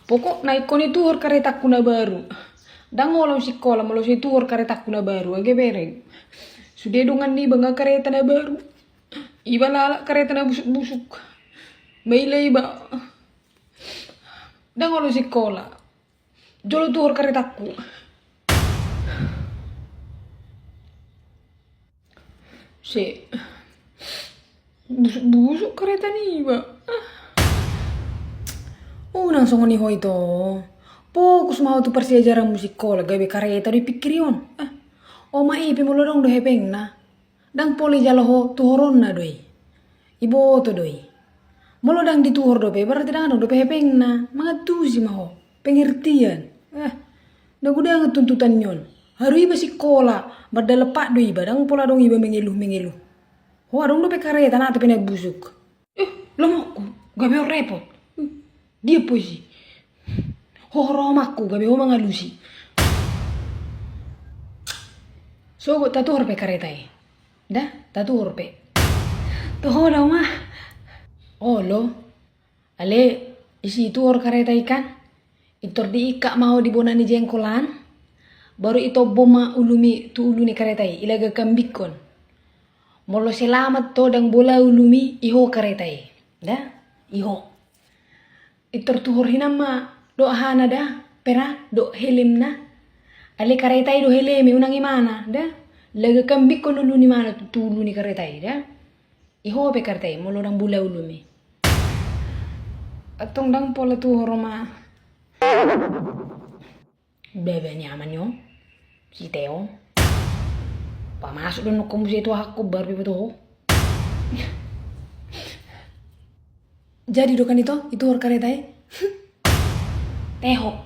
Pokok naik koni tuhor kereta kuna baru. Dan ngolau sekolah malu si tuhor kereta kuna baru age bereng. Sudah dongan nih bangga kereta na baru. Iba lala kereta na busuk-busuk. Maila iba. Dan ngolau sekolah. Jolo tuhor keretaku. Busuk-busuk kereta nih iba. Nang songoni hoi to. Fokus mau tu persiajaran musikola gawe kareta di pikirion. Oma ipi mulo dong do hepeng na. Dang poli jalo ho tuhoron na doi. Ibo to doi. Mulo dang dituhor dope berarti dang do hepeng na. Mga tusi maho. Pengertian. Dagu dang tuntutan nyon. Haru iba sikola. Bada lepak do iba dang pola dong iba mengeluh. Ho dong do pe kareta na tapi na busuk. Lemokku. Gawe repot. Dia posi. Horomaku gabe oma ngalusi. So go tatu horpe karetai. Dah, tatu horpe. Tuh dah mah. Oh lo. Ale isi itu hor karetai kan. Itor di ika mau dibonani jengkolan. Baru itu boma ulumi tu uluni karetai ilaga kambikon. Molo selamat to dang bola ulumi iho karetai. Dah, iho. Itor tuhor hinama do hana dah pera do helem na ale karetai do heleme unang imana dah laga kambik ko lulu ni mana tulu ni karetai dah iho pe karetai molo dang bula ulumi atong dang pola tu horoma bebe nyaman yo si Teo pa masuk don ko musi itu aku bar pe to jadi do kan itu hor karetai Teho